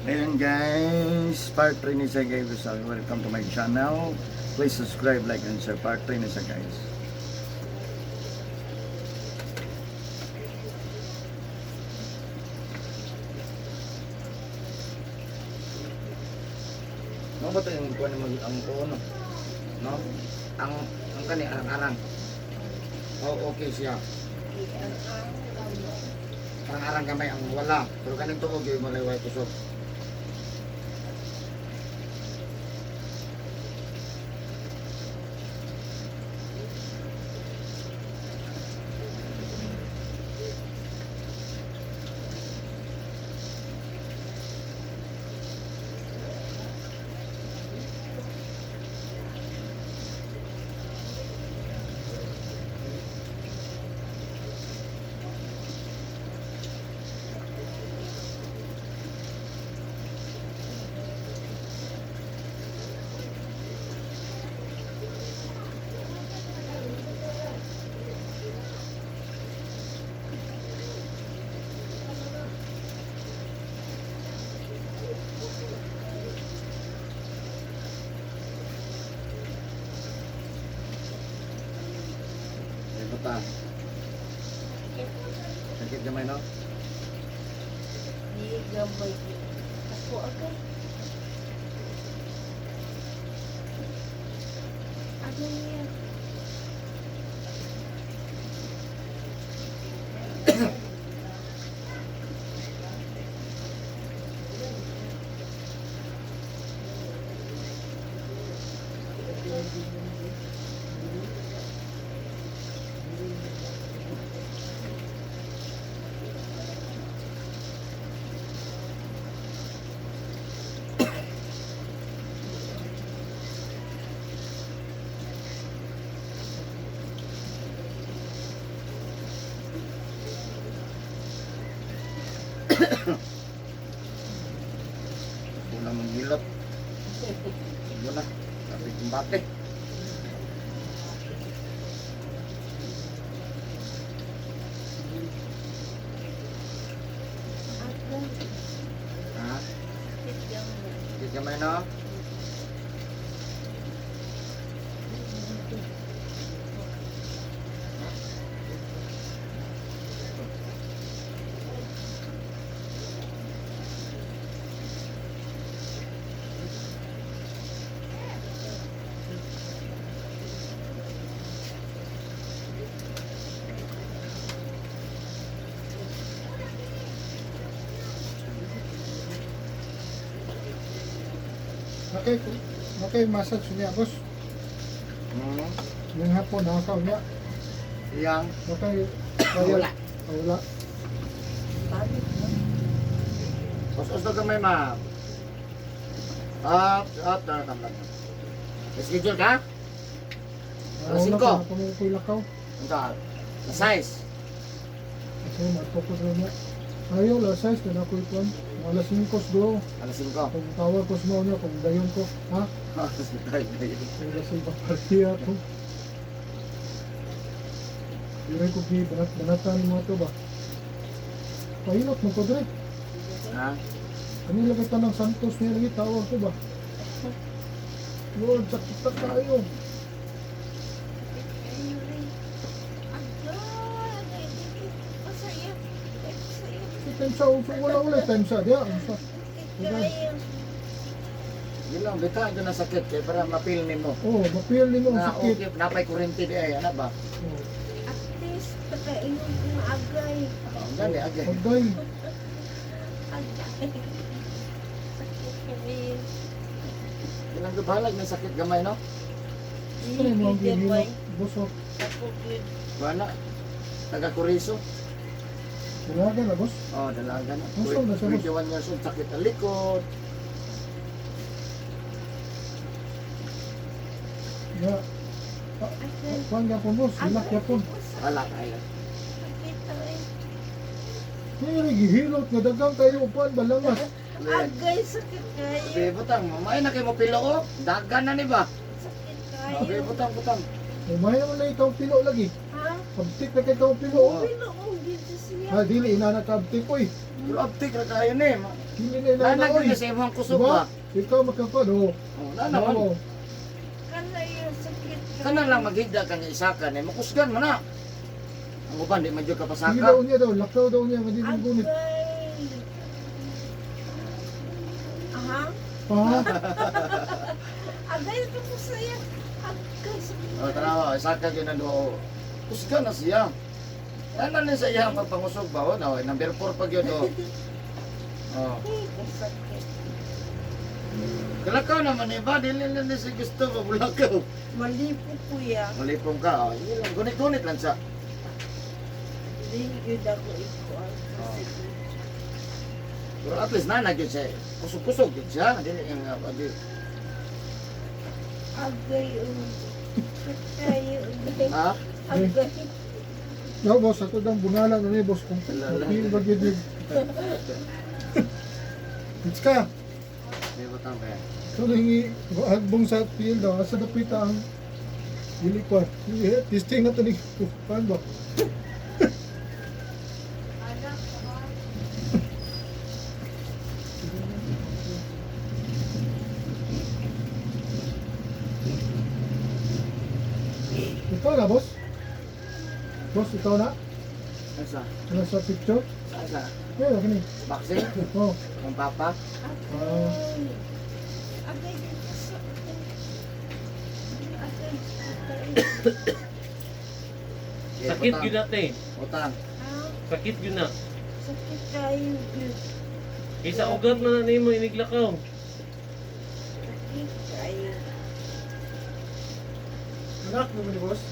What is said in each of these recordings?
Ayan guys, part 3 ni sa guys. Welcome to my channel. Please subscribe, like, and share. Part 3 ni sa guys. Ano ba ito yung kuha naman ang tuno? No? Ang kani, arang-arang. Oh, okay siya. Arang-arang kamay ang wala. Pero kaning tuog yung malayway kusog. Bata. Sakit gamay no? Di gamay. Ako agay. Agay niya. Kulang ng hilot. Yun na. Sabi kong bate. Agay. Ha? Sakit gamay. Sakit gamay no? Okay, massage niya, boss. Hmm. Yung hapon, nakakaw niya. Yang. Okay, Wala. Wala. Balik na. Os na gamay ma. Tamad. Schedule ka? Alas 5. Pumupoy lakaw. Unta? Size. Kasi matokos rin niya. Ayaw, la size, na ako ipon. Alas 5 do. Alas 5. Kung tawag ko sa niya, kung dayon ko. Ha? Alas 5 partiya ko. Iray ko di, banatan mo ito ba? Pailot mo ko dre. Ha? Kanila kita ng Santos niya lagi, tawag ko ba? Lord, sakit na tayo. Time sa uso, wala time sa diya. Yun lang, bita doon na sakit kaya para mapil ni mo. Oh, mapil ni mo ang Na sakit. okay, napay kurente di ay, ano ba? Oh, At least, pagkainom ng agay. Dali, agay. pagday. Agay. Sakit kami. Yun lang bahalag ng sakit gamay, no? Ano mo ang gihilak? Busok. Ako good. Wala. Taga-Kuriso. Dalaga na, boss. Oh, dalaga na. Gusto na siya, 21 years old, sakit ang likod. Ya. Kuan ka po, boss. Hilak ka po. Wala kaya. Sakit ay. Hindi, gihilot. Nadagang kayo, kuan, balangas. Agay, sakit kayo. Sabi, butang, mamay na kayo mo pilo ko. Dagan na ni ba? Sakit Sabi, kayo. butang. May naman na ikaw pilo lagi. Ha? Abtik na kay kaupilo. Oo. Pinoong dito siya. Ah, dili ina na ka abtik oy. Pero aptik na tayo ni. Dili na ina na Nanag oy. na sa imong kusog Diba? ba? Ikaw makapad oh. Oh, nanaman. Oo. Kana yung sakit kayo. Kanang lang maghigda ka nga isakan eh, makusgan mo na. Ang uban, di medyo Sige kapasaka. daw niya daw, lakaw daw niya, madilim gunit. Agay. Aha. Ah, Agay ka po saya. Agay sakit O, tanawa, isaka yun ang doon. Kusgan na siya. Nanan sa iya ang pagpangusog ba? O, no, number 4 pag yun, o. Oh. sakit. Kalakaw naman eh, ba? Dili na si gusto mo, bulakaw. Malipo po yan. Malipong ka, o. Yun lang, gunit-gunit lang siya. Hindi yun ako ikuan. Pero at least nanag yun siya. Kusog-kusog yun siya. Dili yung, pag Agay yung sakit kayo. ha? Agay. no boss, ato dang bunala na ni boss kung Lala. pil bagid yun. Itska, May butang ba yan? so hingi agbong sa pil daw, asa dapita ang dili ko. Testing na to ni pan ba? Ikaw na boss? Boss, ikaw na? Asa? Ano sa picture? Asa? Yeah, gani. Vaccine? Oh. Ang papa? Agay. Agay dito sa agay. Sakit yun natin. Utang. Ah, Sakit yun na. sakit kayo. Isa ugat man na nimo iniglakaw. Sakit kayo. Anak mo ni boss?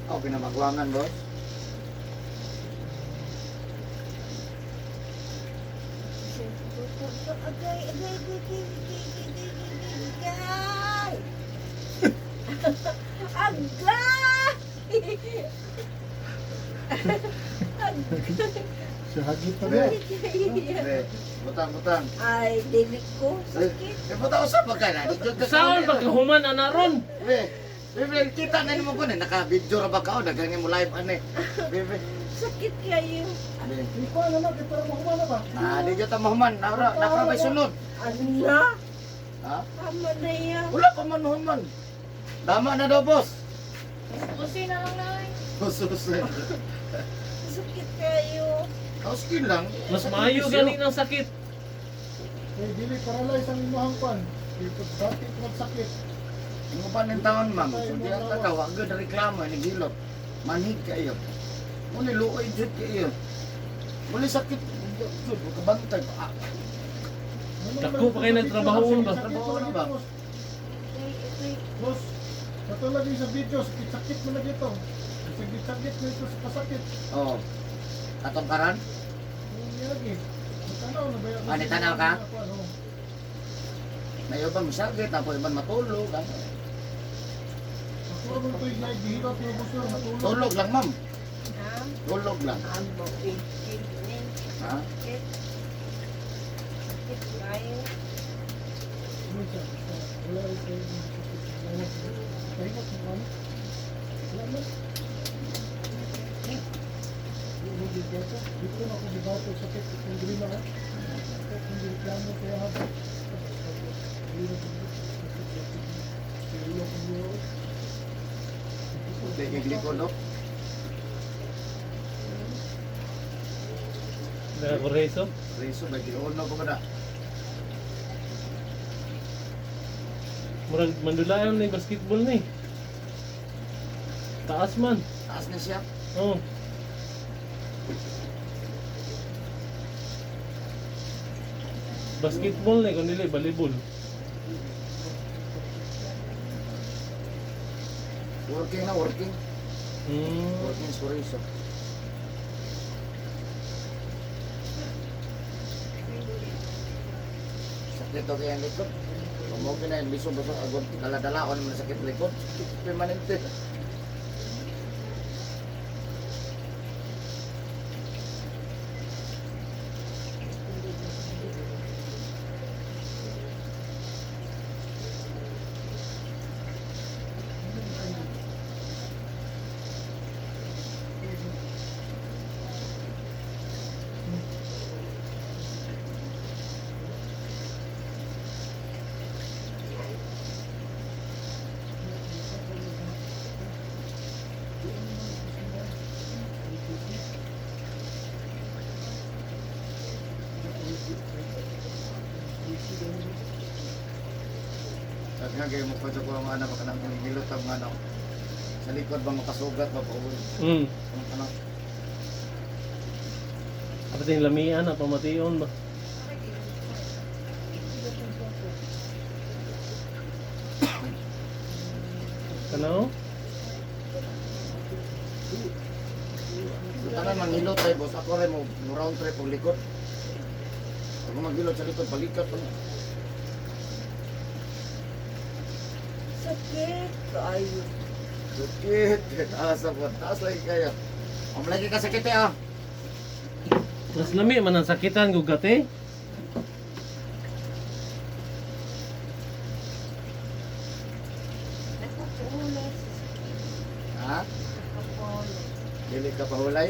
O, pinamagwangan, boss. Agay, agay, Sa hagit pa ba? Pre, butang. Ay, dilik ko. Sakit. Eh, butang usap ba ka na? Saan pagkahuman anaron? Bebe, kita na mo ko na. Naka-video ra ba ka o? Nagangin mo live, ane. Bebe. Sakit kayo. Hindi ko alam na, para makumana ba? Di dyan mahuman. Nakara may sunod. Ano? Ha? Tama na yan. Wala pa man human. Tama na daw, boss. Busi na lang lang. Susunod. Sakit kayo. Kauskin lang. Mas maayo gani ng sakit. Eh, dili paralyze ang imahang pan. Dito, dati magsakit. Ang upan ng taon, ma'am. Hindi ang takaw. Agad na reklamo. Nagilot. Manhig kayo. Muli luoy jud kayo. Muli sakit. Jud, kabantay. Dako pa kayo nagtrabaho ba? Trabaho na ba? Boss, katulad yung sa video, sakit-sakit mo na dito. Sakit-sakit mo ito sa pasakit. Oo. Katong karan? Yung lagi. Matanaw na ba yan? Ah, nitanaw ka? Ano? May ibang masakit. Tapos ibang matulog. Ako mo ito yung gihirap yung gusto matulog. Tulog lang, ma'am. Ha? Tulog lang. Ang bakit? Ha? Sakit. Sakit kayo. Ano siya? Wala ito yung sakit. Wala ito. Pahingat mo ano? Wala mo. Hindi dito. Dito na ako dibato sakit. Yung green na ka. Hindi reklamo kaya haba. Hindi na dito. Hindi na dito. Hindi likod, no? Nakakureso. Reso, may ginuon na ko na. Murag mandulayan ni basketball ni. Taas man. Taas na siya. Oh. Basketball ni kung dili volleyball. Working na, working. Hmm. Working sa reso. Sakit to kaya ang likod. Pumugin na yung biso-biso. Agod, kaladalaon naman sakit likod. Permanente. Nga kayo mo pa sa kuha mga anak, baka nang gilot ang ano. Sa likod ba makasugat ba po? Ano? Apa yung lamian, apa mation ba? Ano? Tanan manghilot tayo boss, ako rin mo round trip ang likod. Ako maghilot sa likod, balikat pa. Sakit kayo. Sakit, taas ako, taas lagi kayo. Ang lagi ka sakit ah. Mas lami man ang sakitan gugat eh. Nakapulay. Ha? Nakapulay. Dili ka pahulay?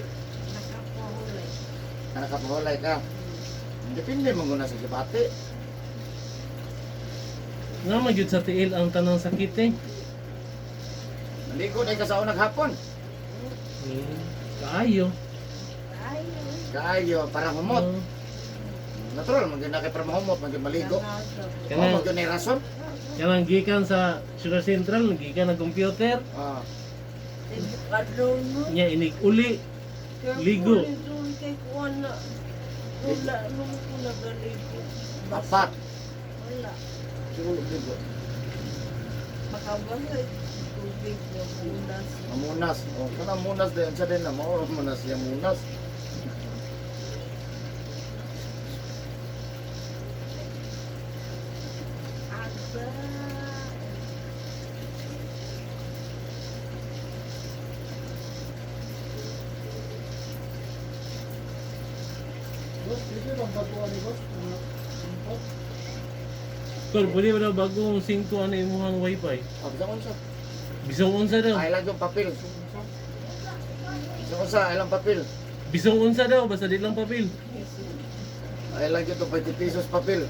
Nakapulay. Nakapahulay ka. Depende mo guna sa gibati. Nga magyud sa tiil ang tanang sakit eh. Naligo na ka sa unang hapon. Kaayo. Kayo. Kayo, parang humot. Oh. Natural, magiging na kayo para mahumot, magiging maligo. Nangasap. Oo, magiging na rason. Kanang gikan sa Sugar Central, gikan ng computer, Ah, Hindi ka doon mo. nya inig uli. Ligo. Doon kay Kuwana. Wala nung ko nagaligo. apat. Wala. Siguro, ligo. Makabangay. Tubig na unas. Mamunas. O, kanang munas din. Sa din na, mauro munas yung munas. Aba. Boss, pwede bang baguhan ni boss? Mga import? Kung pwede ba daw bagong 5 ano imuhang wifi? Ah, bisa ko sa. Bisong unsa daw. Ay lang yung papel. Bisa ko sa, ay lang papel. Bisong unsa daw, basta di lang papel. Ay lang yung 20 pesos papel.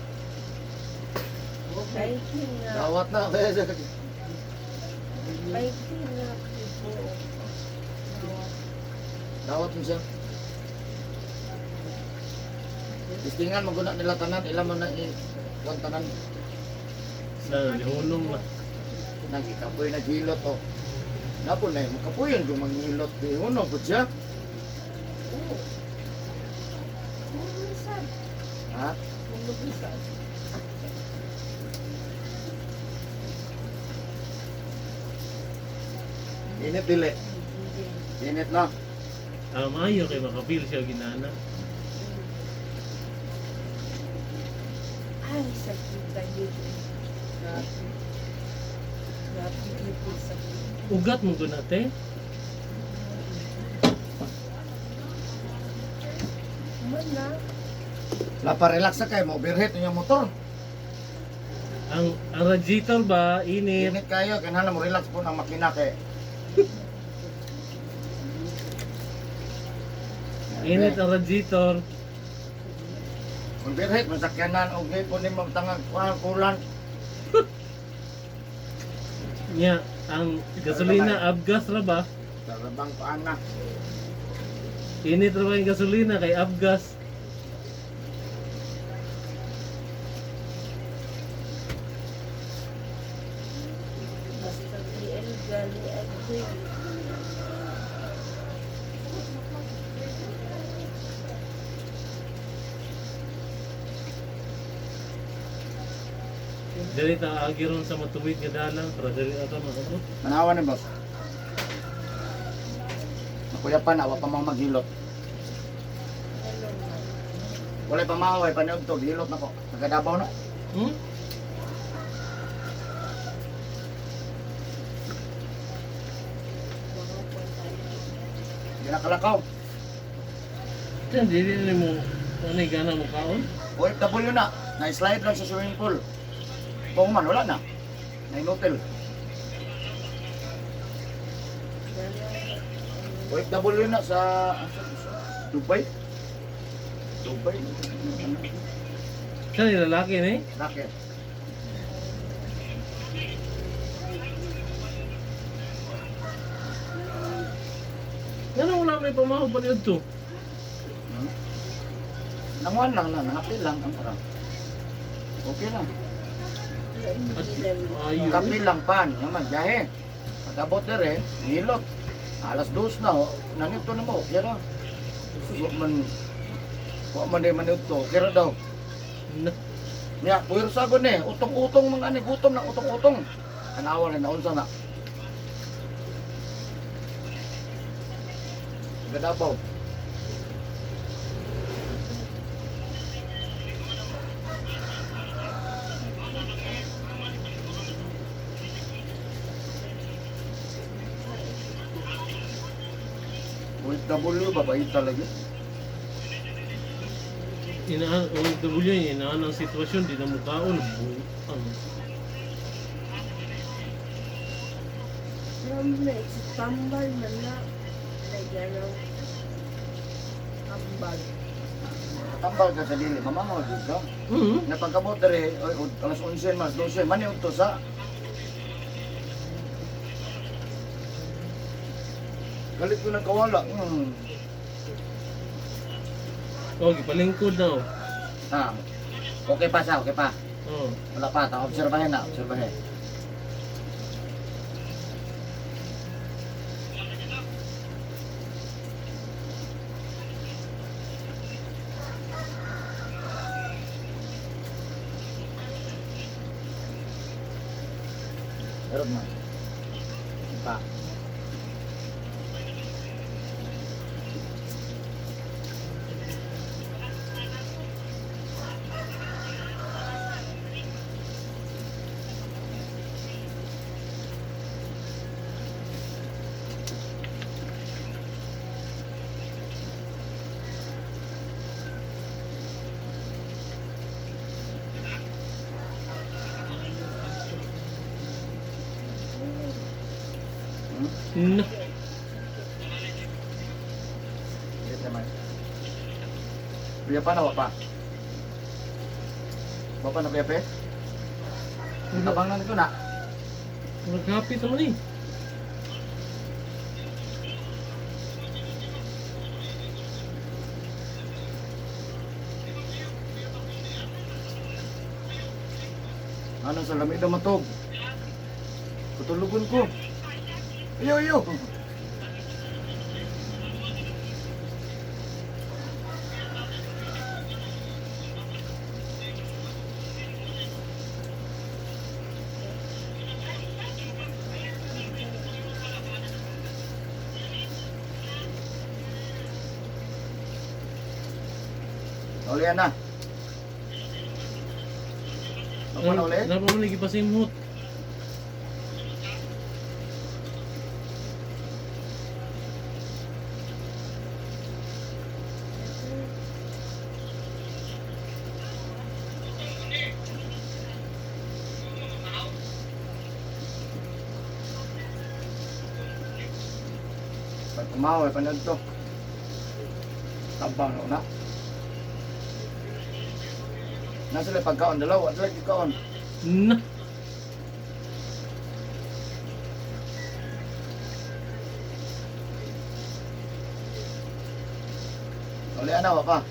Kaitin na. Dawat na. Kaitin na. Ibo. Dawat mo siya. Listingan, maguna nila tanan. Ilan mo na i-kuhan tanan. Sa lihulong ba. Nagikapoy na gilot o. Napo na yung makapoy yung manghilot. Di uno po siya. Oo. Kumulisan. Ha? Kumulisan. Init dili. Init na. Maayo kay makapil siya ginana. Ay, sakit kayo. Grabe. Grabe dito sakit. Ugat mo ko nate. Mana? Lapa relax na kayo. Overheat yung motor. Ang radiator ba init. Init kayo. Kailangan mo relax po ng makina kay. Init ang radiator. Overheat, masakyanan. Okay po ni magtangag kulan. Nya ang gasolina abgas ra ba? Tarabang paan na. Init ra ba yung gasolina kay abgas? Basta PL gali agri. Dili ta agiron sa matuwid nga dalan para dili ata maabot. Manawa ni boss. Nakuya pa na, wa pa mga maghilot. Hello na. Wala pa mahaway, panood to, hilot na ko. Nagadabaw na. Hmm? Mga kwentay. Hindi nakalakaw. Kan dili ni mo ano gana mo kaon? OFW na. Na-slide lang sa swimming pool. Kung man, wala na. Na-hotel. OFW na sa Dubai. Dubai. Kan lalaki ni. Bakit? Ngano wala may pamahaw pa niyo to? Nanguan lang na, nangapil lang ang parang. Okay lang. Ayun. Kape lang pan, naman jahe. Pagkabot dire, nilot. Alas 2 na, nanito na mo, kaya na. Wa man man ito, kaya daw. Na. Nya, puwer sagod ni, utong-utong mga ani, gutom na utong-utong. Anawa na naunsa na. Gadabaw. OFW, babait talaga. Inaan, OFW yun, inaan ang sitwasyon, di na mukaon. Tambal man na. Lagyan ng tambal. Tambal ka sa dili, mamamaw dito. Napagkabot dere, alas 11 mas 12, mani to sa. Galit ko nagkawala. Oh, gipalingkod na. Ah. Okay pa sa, okay pa. Oh. Wala pa, ta obserbahin na, obserbahin. Meron man. Pa. Na. Dito naman. Biya pa na, wapa. Wapa na kuya pe? Abang na nito na. Nagkapit naman eh. Ano sa lamig na matog? Tutulugon ko. Iyo, iyo. Ulian na. Ako na ulit? Dapat mo nagipasimhot. Pag kumaway, panag to. Tabang na. Nasa lang pagkaon, dalawa, at lagi kaon. Na. Ulian na, wapa.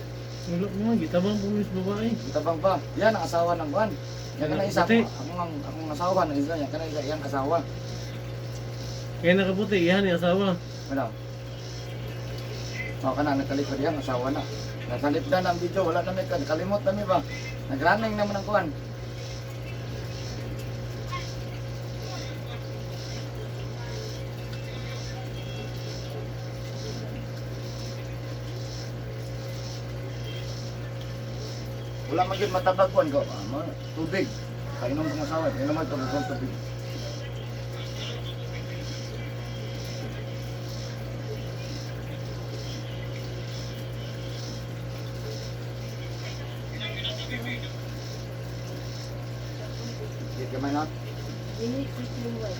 Wala mo, gitabang po mis babae. Tabang pa. Yan ang asawa ng buwan. Yan ka na isa. Buti. Ang asawa ng isa. Yan ka na isa. Yan asawa. Kaya nakaputi, iyan yung asawa. Ano? Maka na, nakalikod yan, asawa na. Nasalip na ng video, wala na may kalimot na may ba? Nagrunning naman ang kuwan. Wala man yun matabagwan ko. Tubig. Kainom ng asawa. Yan naman tubig. Hindi ka man not? Inikit yung way.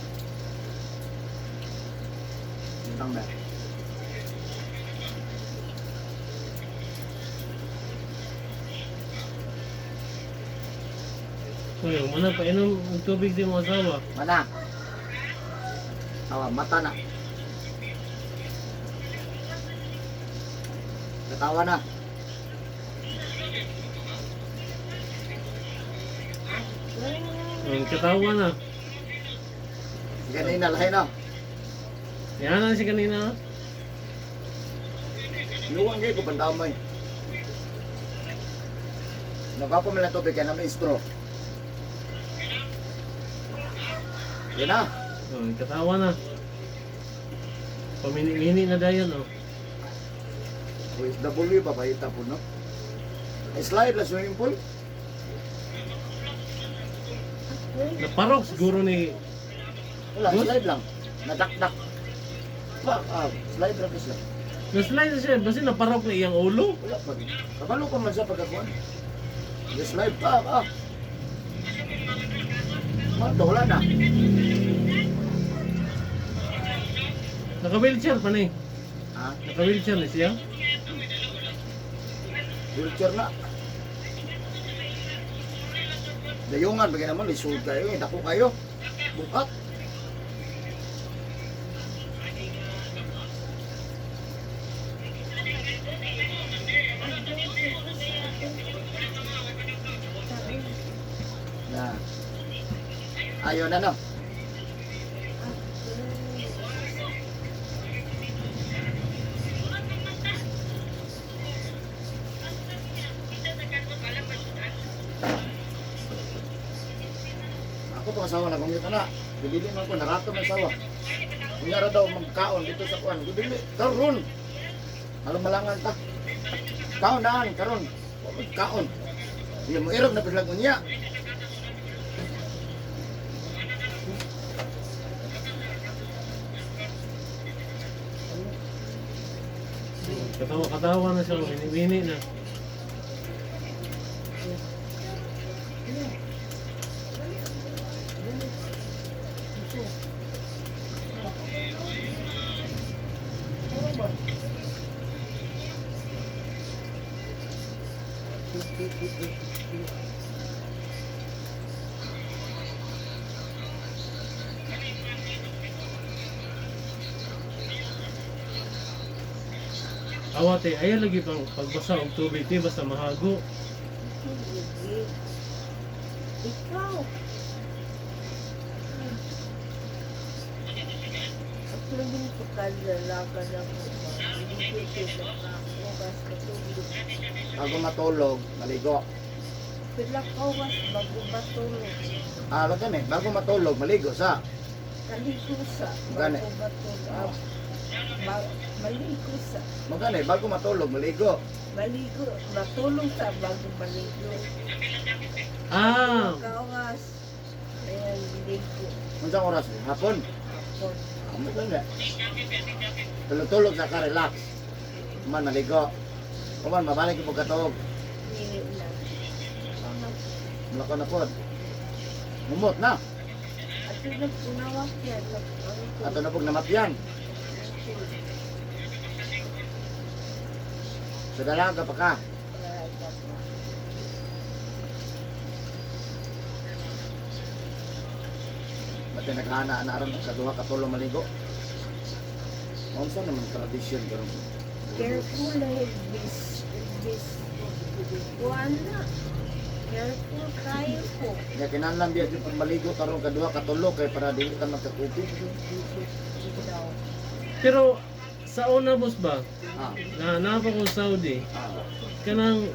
Bintang ba? Uy, mana pa inom ng tubig din mo asawa. Mana? Awa, mata na. Katawa na. Ang katawa na. Ganina lahi na. Yan na si kanina. Luwang kayo ko bandamay. Nagkapo mo lang tubig kaya na may straw. Yan na. Ang katawa na. Pamini-mini na dayan oh. OFW ba bahita po no? Slide la swimming pool. Naparok siguro ni Wala, Good. slide lang. Nadakdak. Slide lang siya. na-slide na siya. Basta naparok na iyang ulo. Wala pa. Kabalo pa man siya pagkakuan. Slide pa. Wala na. Naka-wheelchair pa na eh. Ha? Naka-wheelchair na siya. Wheelchair na. Dayungan, bagay naman, lisod kayo, dako kayo. Bukat. Na. Ayaw na no. Ako pang asawa na kumita na. Bibili man ko, narato ng asawa. Kunyara daw magkaon dito sa kuan. Bibili, karon. Alam malangan ta. Kaon daan, karon. Kaon. Hindi mo irog na pislag niya. Katawa na siya. Mini-mini na. Awate, ayaw lagi pang pagbasa og tubig, di basta mahago. Ikaw. At naging pagkadalaga na mo. Hindi ko siya nakakugas katulog. Bago matulog, maligo. Pila kawas bago matulog. Alam ka bago matulog, maligo sa. Kaligo sa Gani. bago matulog. Maligo sa. Magana bago matulog, maligo. Maligo. Matulog sa bago maligo. Ah, Kawas. Ayan, ligo. Unsang oras? Hapon. Ako. Amo lang na. Tulog-tulog sa ka-relax. Man maligo. Kuman mabalik yung pagkatog. Hindi na. Malako na pod. Mumot na. At yung nagpunawak yan. Ato na pog namatyan. Sa dalaga pa ka. Ba't yung naghana-anaran sa duha katulong maligo? Unsa naman tradisyon karon? Careful this. Wala. Careful kayo po. Kaya kinahanglan biya yung pag maligo karon kaduha katulog kay para dili ka magkakupit. Daw. pero sa una boss ba, Ah. na napa ko Saudi, Ah. kanang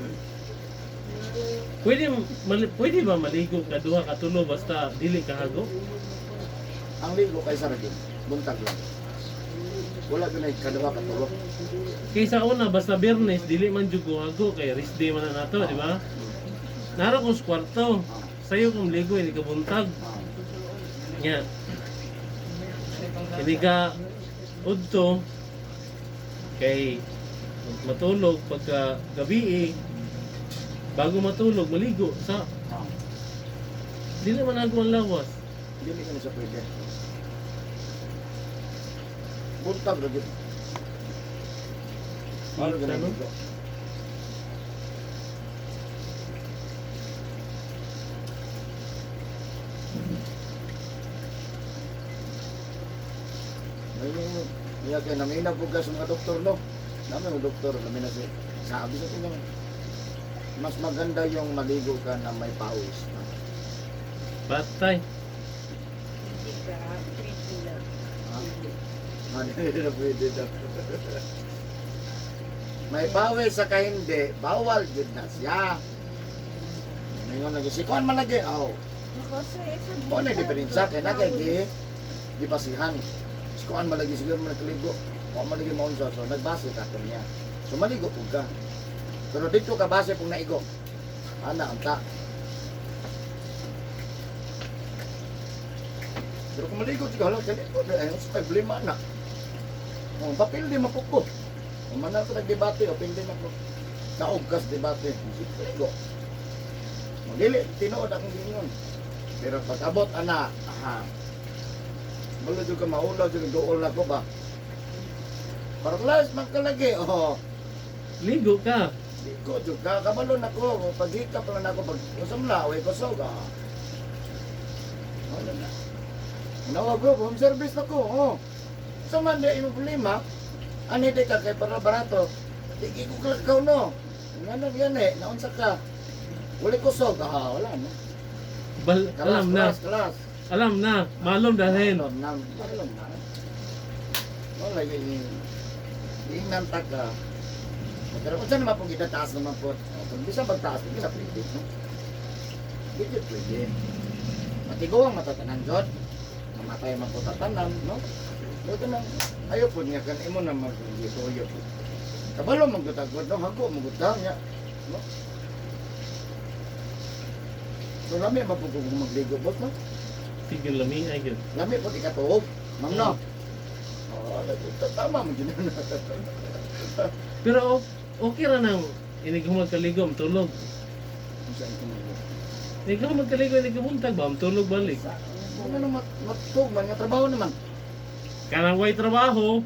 pwede ba maligo kaduha katulo basta dili kahago? Ang ligo kay Saragin, buntag lang. Wala gyud kaduha katulog. Kaysa una basta Biyernes dili man jud hago kay rest day man na nato, di ba? Nara ko sa kwarto. Sayo kung ligo hindi ka buntag. Ah. Nya. Hindi ka udto kay matulog pagka gabi bago matulog maligo sa Ah. dili man ako ang lawas. Dili ka na sa pwede. Buntag ra gyud. Ano Ano? ganun? Ngayon, niya kaya naminaw po ka sa mga doktor, no? Namin mga doktor, naminaw siya. Sabi sa tingin, mas maganda yung maligo ka na may pawis. Patay. Hindi ka, pretty na. Hindi na pwede daw. May bawi sa kahindi, bawal yun na siya. Ngayon lagi, sikuan man lagi, oh. Kasi sa Kung ano yung diferensya, kaya na kaya di basihan. Sikuan man lagi, siguro man nagkaligo. Kung man lagi maunsa, so nagbase ka niya. So maligo po ka. Pero dito ka base kung naigo. Ana, anta. Pero kung maligo, siya halang kaya ito, ay, sa problema na. Oh, papel di mapuko. Kung man ako nag-debate, o pindi na ko. Naugkas debate. Maligo. Dili, tinood akong gingon. Pero pag abot, ana, aha. Wala juga maulaw, juga dool na ko ba? Parlas, magkalagi, oh. Ligo ka. Di ko juga, kabalon ako. Paghikap lang ako, pag usamla, away ko soga. Wala na. Nawag ko, home service na ko, oh. Sa man, di yung problema, ani di ka kay para barato. Di ko kalakaw, no. Nga yan eh, naunsa ka. Wala ko soga, wala na. Alam na. Kalas. Alam na. Malom dahil. Alam na. Wala yung ingnan ka. Pero kung saan naman pong itataas naman po, kung bisa magtaas, hindi na pwede, no? Hindi pwede. Matigaw ang matatanan, Jod. Mamatay man po tatanan, no? Ito na, ayaw po niya, kan imo na mag-ito-iyo po. Kabalo mag-utagod, no? Hago mag-utaw niya, no? So, lami ba po kung magligo po, no? Tigil lami ay yun. Lami po ikatuog, ma'am, no? Oo, tama mo dyan. Pero okay ra nang inig ko magkaligom tulog. Kung saan ko mag- Inig ko magkaligo inig ko buntag ba tulog balik. Ano naman, matutog man, nga trabaho naman. Kanang way trabaho.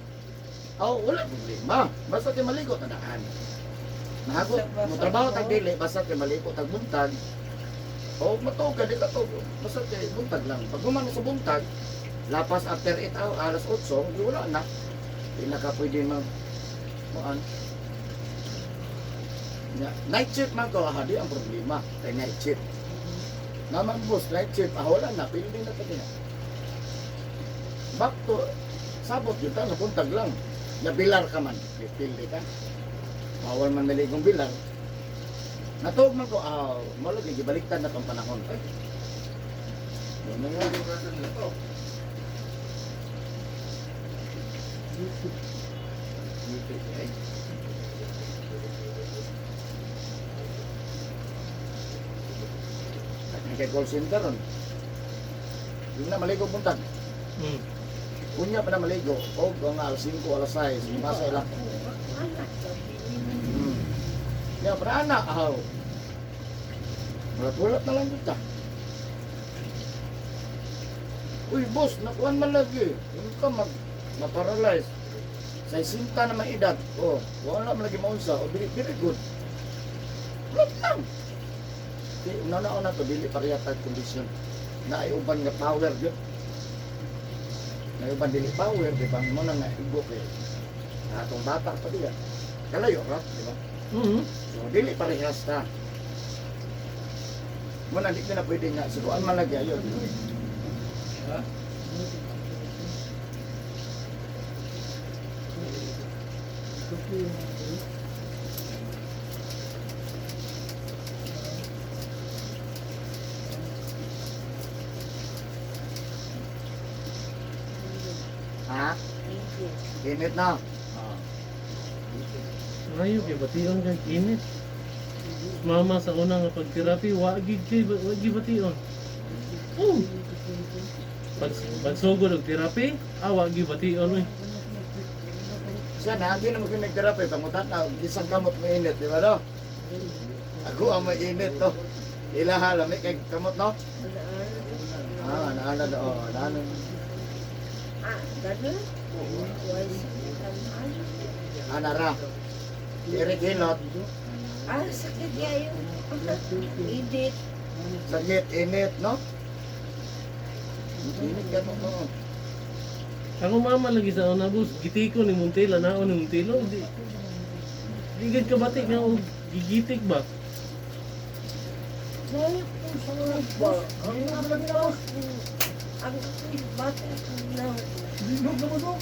Oh, wala problema. Basta kayo maligo, tandaan. Nahago, mo trabaho tag dili, basta kayo maligo, tag buntag. O, matog ka, di ka to. Basta kayo buntag lang. Pag gumana sa buntag, lapas after 8 hours, alas 8, di wala na. Di na ka pwede mag, maan. Night shift man ko, di ang problema. Kay night shift. Naman boss, night shift, wala na, pwede na pati na. Back to, sabot yun ta, napuntag lang. Nabilar ka man, pili ka. Bawal man naligong bilar. Natuog man ko, malagi, gibaliktad na pang panahon. Ay, yun na nga yung rason na to. YouTube, ay. Kay call center ron. Yung na maligo puntag. Hmm. Kunya pa na maligo. O, nga alas 5, alas 6. Masa ilang. Anak ka, Ya, para anak, ahaw. Mulat-mulat na lang kita. Uy, boss, nakuhan man lagi. Yung ka ma-paralyze. Sa isinta na may edad. Oh, wala man lagi maunsa. O, very good. Mulat lang. Di, una-una to, dili pariyatag kondisyon. Naiuban nga power yun. Naiuban dili power, di ba? Mo na nga igo kay atong bata pa diya. Kalayo ra, di ba? So, dili parehas ta. Muna, di ka na pwede nga. Siguan man lagi, ayun. Ha? Ha? hindi. Init na. Ayaw kay bation kag init. Mama sa una nga pagterapi, wagi bation. Oh. Pagsugod og terapi, wagi bation oy. Siya na, hindi naman kung nagterapi. Pangutat na, isang kamot mo init, di ba no? Ako ang may init to. Ilaha, lamig kay kamot no? Naana do, naana. Ganun? Wise. Anara. Eric Hilot. Sakit niya yun. Edit. Sagit, init, no? Init ka no? Ako mama lagi sa una bus, gitiko ni Montela naon ni Montelo. Di gid ka batik nga og gigitik ba? Dahil po Ba? Hindi na lagi na, boss. Ang bata na. Linog naman, oh.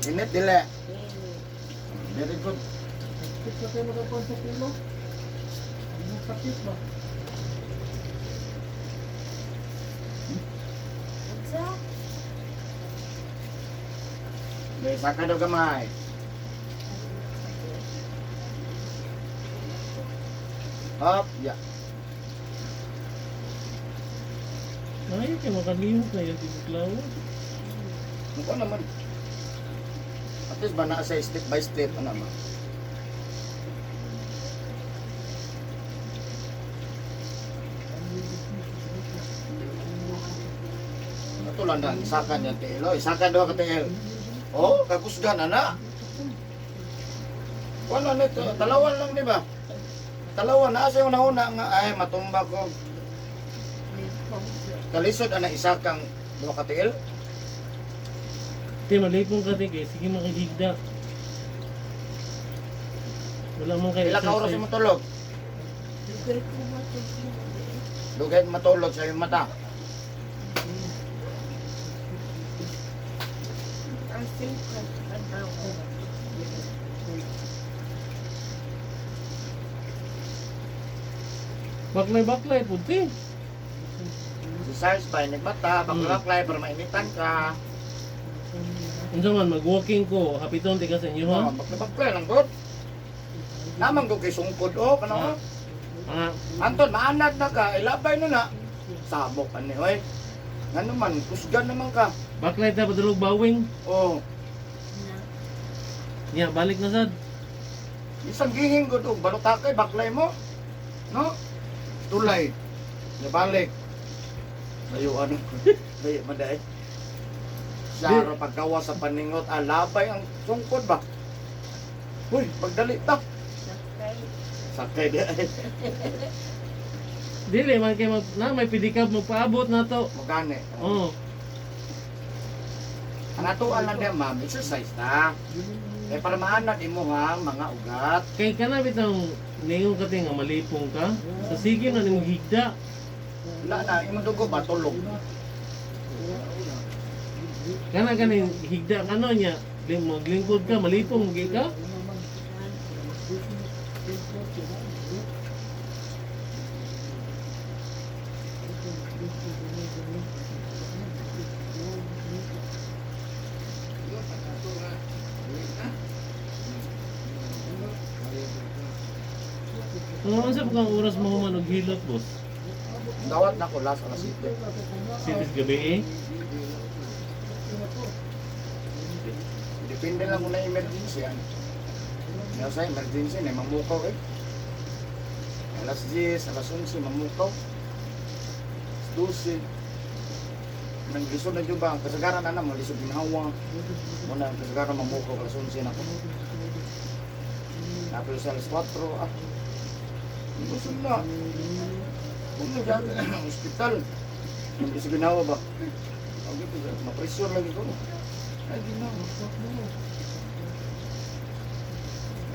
Init dili. Very good. Sakit na tayo magkakuan sa pulo. Ang sakit ba? Sa? May saka daw gamay. Up, ya. Ay, kaya makalihok na yung tibuklaw. Mukha naman. At least ba na sa step by step ano naman. Natulan na, isakan yan tiil. O, isakan daw ka tiil. Oh, kakusgan na. Wala nito, talawan lang di ba? Talawan na sa una-una nga ay matumba ko. Kalisod ana isakang duha ka tiil. Di, malipong ka kay sige makihigda. Wala mong kayo Pila ka oras mo tulog? Lugay ko matulog. Dugay matulog sa iyong mata. Ang singkat na ako. Baklay-baklay, puti. Si Sars pa mata, baklaklay para mainitan ka. Unsa man, mag-walking ko, hapiton ti ka sa inyo ha? Baklaklay lang bro. Naman ko kay sungkod o kana. Mga, Anton maanad na ka, ilabay na na. Sabok ani oy. Ngano man, kusgan naman ka. baklay ta padulog bawing. Oh, Nya, balik na sad. isang gihing gud og balutakay baklay mo. No? Tulay. Nabalik. Layo ano. Layo maday. Saro pagkawa sa paningot, alabay ang sungkod ba? Uy, pagdali ta. Sakay. Sakay di ay. Dili man kay na may pidikab magpaabot na to. Magani. Oh, Ang atuan lang niya, ma'am, exercise na. Eh, para maanad imuhang mga ugat. kay kana bitang ningon ka nga malipong ka. Sa sige na nimo higda. Wala na, imong dugo ba, tulog. Kana ganing higda kano nya. Maglingkod ka, malipong gi ka. Ano sa pagkang oras mo human og hilot, boss? Dawat na ko last alas 7. Sitis gabi eh. Depende lang kung na emergency yan. Kaya sa emergency, na mamukaw eh. Alas 10, alas 11, mamukaw. Alas 12. Nang lisod na dyan ba, ang kasagaran na naman, lisod ginhawa. Muna, ang kasagaran mamukaw, alas 11 na ko. Napil sa alas 4, ah. Lisod na. Kung na dyan, ang hospital. Nang lisod ginhawa ba? Mapresyon lagi ko. Ay, di na.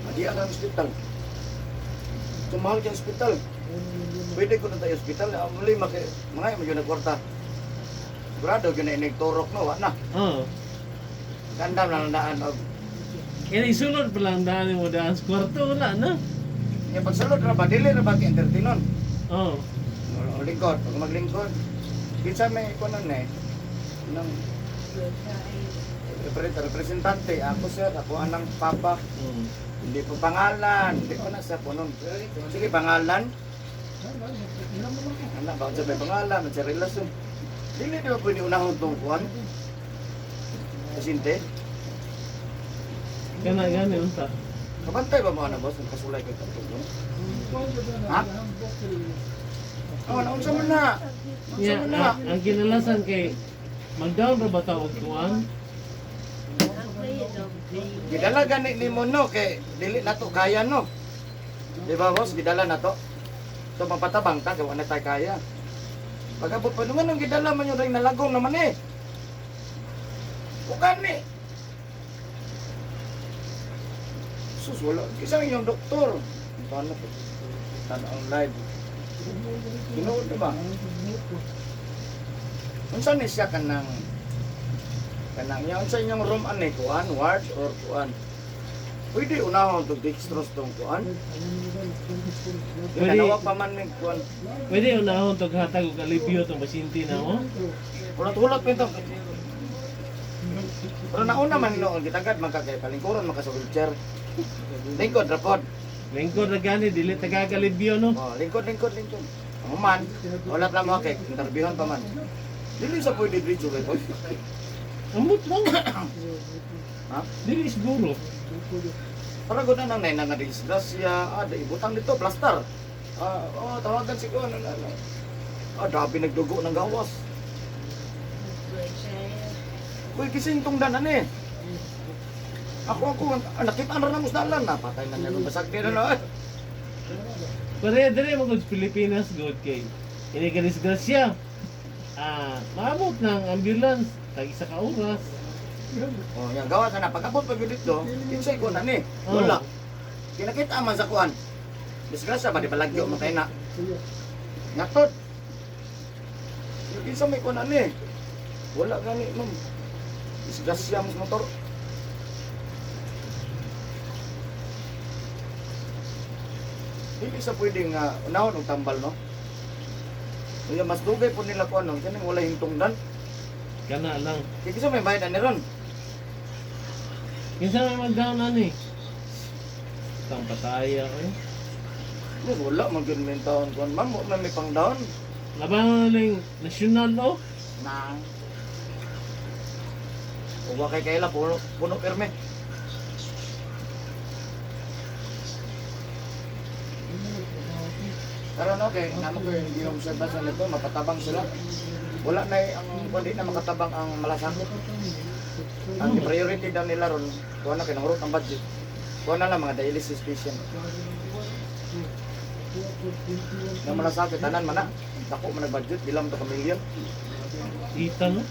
Madi ang hospital. Tumahal ka hospital. Pwede ko na tayo hospital. Muli, mga yung medyo nagkwarta. Sigurado, yun na inigturok no, wala na. Oh. Ganda na nandaan. Kaya isunod pa lang daan mo daan sa kwarto, wala na. Yung pagsalod na ba, dili na ba entertainon? Oh. O lingkod, pag maglingkod. Pinsa may ikunan na eh. Nang representante, ako sir, ako anang papa. Mm. Hindi po pangalan, hindi ko na sa punon. Sige, pangalan. Anak, bakit sabi pangalan, sa relasyon. Dili di ba pwede unahon itong kuhan? Kasinte? Kana gani unta. Kabantay ba mga na boss? Ang kasulay ko ito. Ha? Oh, naunsa man na. Nya, Naunsa man na. ang kinalasan kay mag-down ra ba ta og tuwan? Gidala gani ni mo no, kay dili na to kaya no. Di ba boss, gidala na to. So mapatabang ta, gawa na tayo kaya. Pagabot pa naman ang gidala man yung ring nalagong naman eh. Bukan ni. Sus, wala. Kisa yung doktor. Paano po? Tanong live. Ginood ba? Unsa ni siya kanang niya unsa inyong room ani kuan ward or kuan? Pwede unahon to dextrose tong kuan. Pwede. Kanawa pa man ning kuan. Pwede unahon to hatag og alibyo tong pasyente na mo. Ulat-ulat pito. Pero nauna man noon gitagad magkagay palingkuron maka sa wheelchair. Lingkod rapod. Lingkod na gani dili tagagalibyo no. Oh, lingkod. Ang man, wala pa mo kay interviewon pa man. Dili sa pwede dito kay boy. Ambot lang. Ha? Dili siguro. Para gud na nay nga disgrasya, ibutang dito plaster. Tawagan si ko ano. Dabi nagdugo ng gawas. Uy, kising tungdan ani. Ako nakita na ramos dalan na patay na niya basag din na. Pare dire mo gud Pilipinas good kay. Ini ka disgrasya. Maabot ng ambulance tag isa ka oras. Oh, yang gawas na pagabot pag dito, kinsay ko na ni. Wala. Kinakita man sa kuan. Disgrasya ba di balagyo mo kay na. Ngatod. Yung isa may kuan ani. Wala gani ma'am. Disgrasya mas motor. Hindi sa pwedeng unahon ng tambal, no? Kaya mas dugay po nila ko ano, kaya wala hintungdan. Kana lang. Kaya kisa may bayad na ron. Kinsa may mag-down ani? Tang pataya eh. Wala, mag-yun taon ko. Ma'am, wala may pang down. Laban ning national law. Na. Uwa kay kaila, puno perme. Karon okay, namo ko yung giobserbasan nito, mapatabang sila. Wala na ang kundi na makatabang ang malasakit. Ang priority daw nila ron, kuha na kinangurot ang budget. Kuha na lang mga dialysis patient. Na malasakit, tanan man na. Dako man nag-budget, bilang to ka million. Kita no.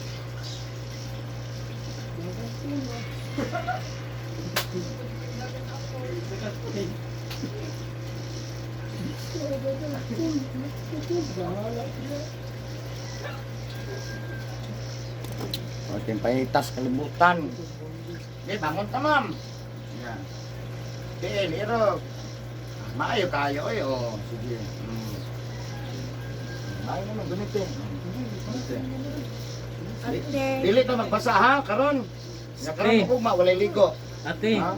O, timpahitas kalimutan. Di, bangon ka, ma'am. Yan. Di, liro. Maayo kayo, eh, o. Sige. Maayo naman, ganito. Ganito. Ate. Dili to magbasa, ha, karon. Nga karon Eh. ugma, walay ligo. Ate. Ha?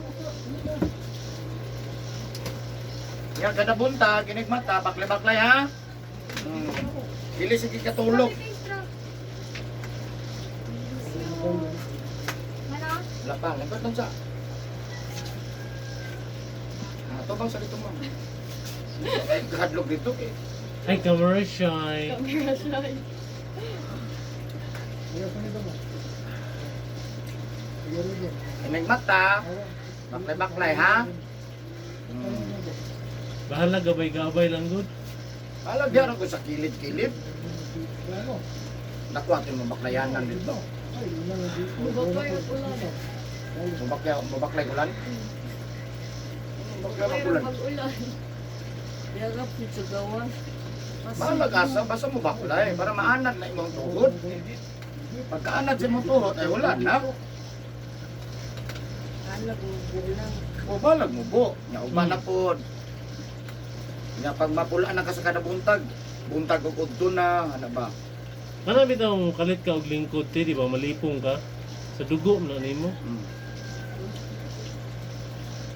Yan, kada bunta, kinigmata, baklay-baklay, ha? Dili sige katulog. Wala pa, lagkat lang siya. Ito bang sa dito mo? Kahadlog dito eh. Ay camera shy. Kinigmata, baklay-baklay, ha? Bahala gabay-gabay lang gud. Alam diyan ako sa kilid-kilid. Nakuhatin mo baklayanan dito. Mabaklay ulan? Mabaklay ulan? Yagap ni sa gawas. Bahala asa, basta mo baklay para maanad na imong tuhod. Pagkaanad sa imong tuhod ay wala na. Anak mo bulang. O balag mo po. Nya uban na pod. Nya pag mapula na ka sa kada buntag og udto na, ano ba? Kana bitong kalit ka og lingkod ti, di ba malipong ka sa dugo na nimo.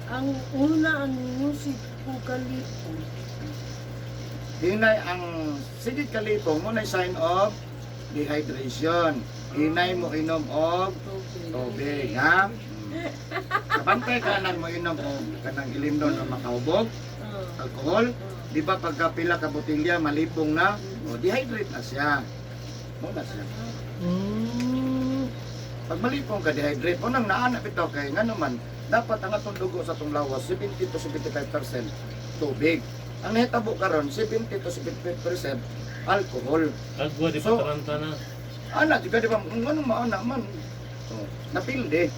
Ang una ang musik ko kalipon. Hinay ang sigit kalipong mo na sign of dehydration. Hinay mo inom og tubig, ha? Kapantay kanan mo inom og kanang ilimdon o makahubog, alcohol. Di ba pagka pila ka botilya malipong na, o dehydrate na siya. Mo na siya. Pag malipong ka dehydrate, mo nang naanap ito kay nga naman, dapat ang atong dugo sa atong lawas 70 to 75% tubig. Ang nahitabo karon 70 to 75% alcohol. Agwa di So, pataranta na. Ana juga di ba anong maana man. Napilde.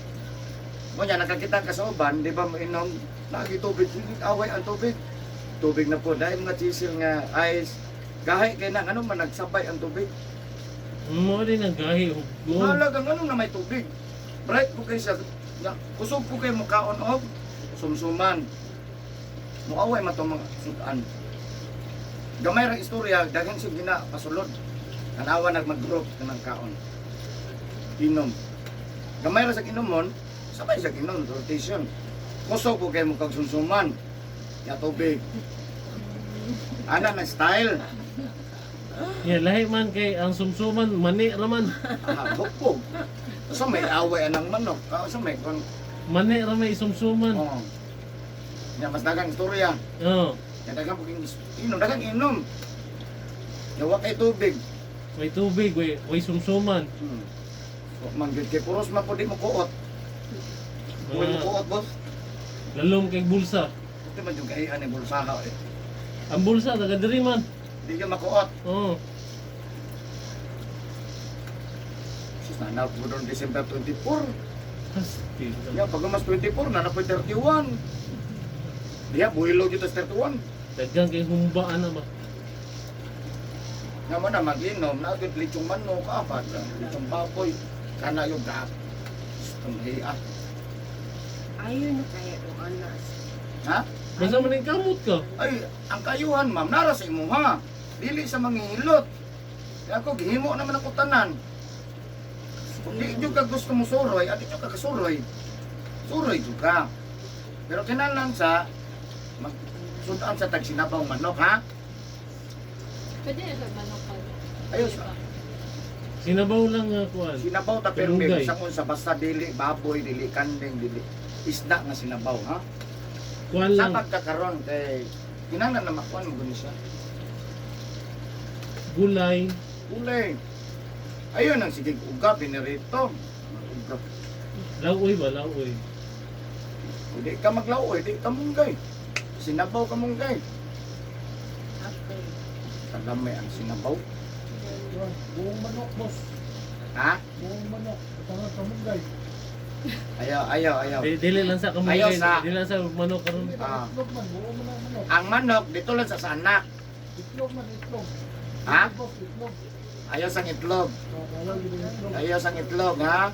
Mo nya nakakita ka sa uban, di ba mainom lagi tubig, hindi away ang tubig. Tubig na po dahil mga chisil nga ice. Gahi kay na ano man nagsabay ang tubig. Mo din ang gahi hugdon. Mahalagang ano na may tubig. Bright po kayo siya. Kusog po kayo mukaon og sumsuman. Muaway man itong mga sudan. Gamay ra istorya, daghang siya gina pasulod. Tanawa nagmag-group kanang kaon. Inom. Gamay ra sa inomon, sabay sa inom, rotation. Kusog po kayo mukag sumsuman. Ya tubig. Ana na style. Ya lahi man kay ang sumsuman mani raman. Bukbog. So may away anang manok. So may kon. Mani ra may sumsuman. Oh. Ya mas dagang istorya. Oh, Ya dagang puging inom, dagang inom. Ya wa kay tubig. may tubig, way sumsuman. So, man gid kay puros man po di mo kuot. Mo mo kuot boss. Lalom kay bulsa. Ito man yung kahian ni bulsaha eh. Ang bulsa taga diri man. Di ka makuot. Oh, Sus na po doon December 24. hasti. Ya pag mas 24 na po 31. Diya buhilo dito sa 31. Dagang kay humbaan na ba. Nga mo na mag-inom, na ito litsong manok, apat, litsong baboy, kana yung gap. Ang hiya. Ayun na kaya o anas. Ha? Basta man yung kamot ka. Ay, ang kayuhan ma'am, nara sa imo ha. Dili sa manghihilot. Kaya ako, gihimo naman ako tanan. Kung di nyo ka gusto mo suroy, at di nyo ka kasuroy, suroy juga. Pero kinalang sa, sudan sa tagsinabaw manok ha. Pwede na sa manok pa. Ayos. Sinabaw lang nga kuan. Sinabaw ta pero may Malunggay. sa unsa basta dili baboy, dili kandeng, dili isda nga sinabaw ha. Kuan Sa lang. pagkakaroon kay kinahanglan na makuan mo guni siya. Gulay. Ulay. Ayun ang sige uga pinirito. Uga. Laoy ba? Laoy. Hindi ka maglaoy, di ka munggay. Sinabaw ka munggay. Ako. Kadami ang sinabaw. Yun, buong manok, boss. Ha? Buong manok. Katangan kamunggay. Ayaw. Dili lang sa kamulay. Ayaw sa- Dili lang sa manok karon. Hindi Ah. na itlog man. Buong manok. Ang manok dito lang sa sanak. Itlog man, itlog. Ha? Itlog, boss, itlog. Ayaw sang itlog. Bawal yun yung itlog. Ayaw sang itlog ha.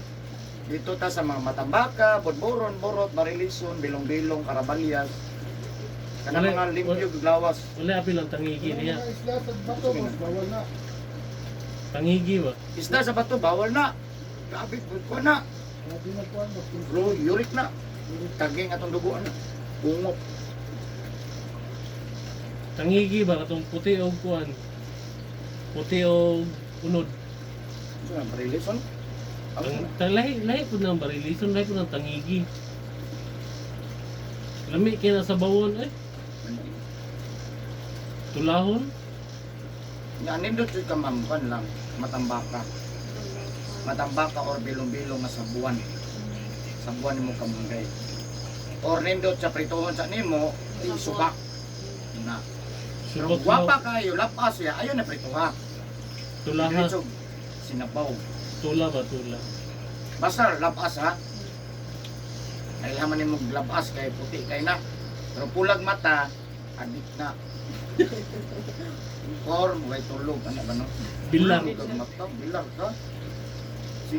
Dito ta sa mga matambaka, bodboron, borot, barilison, bilong-bilong, karabalyas. Kana Wala- mga limpyo gaglawas. Wala apil ang tangigi Yung niya. mga isla sa bato, boss, bawal na. Tangigi ba? Isda sa bato bawal na. Grabe ko na. Hindi na kuhan, boss. Bro, uric na. Taging atong duguan na. Bungok. Tangigi ba katong puti og kuan? Puti og unod. So, ang barilison. Lahi po ng barilison, lahi po ng tangigi. Lami kaya sa bawon eh. Tulahon. Yan, nindot yung kamampan lang. Matambaka. Matambaka or bilong-bilong nga sa buwan. Sa buwan mo kamunggay. Or nindot sa prituhon sa nimo, subak. Na. Pero Subak guwapa na. kayo, lapas ya, ayaw na prituha. Tulaha. Diretso, sinabaw. Tula ba? Tula. Basta lapas ha. Kailangan mo lapas kay puti kay na. Pero pulag mata, adik na. Or mo kay tulog ano ba no? Bilang. Pulag mata, bilang ka.